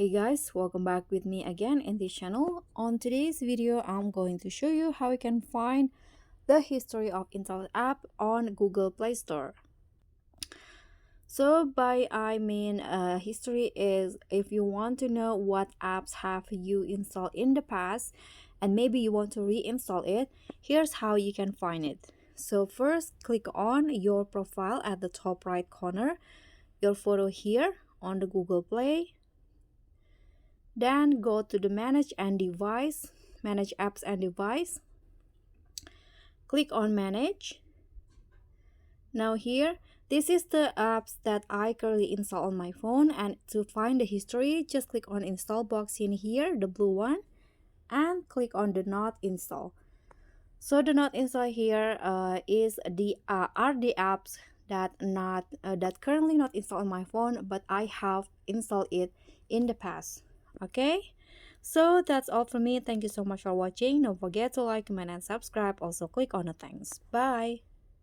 Hey guys, welcome back with me again in this channel. On today's video, I'm going to show you how you can find the history of installed app on Google Play Store. So by I mean history is if you want to know what apps have you installed in the past and maybe you want to reinstall it, here's how you can find it. So first click on your profile at the top right corner, your photo here on the Google Play. Then go to the manage apps and device. Click on manage. Now here, this is the apps that I currently install on my phone, and to find the history, just click on install box in here, the blue one, and click on do not install. So do not install here are the apps that currently not installed on my phone, but I have installed it in the past. Okay, so that's all from me. Thank you so much for watching. Don't forget to like, comment, and subscribe. Also click on the thanks. Bye.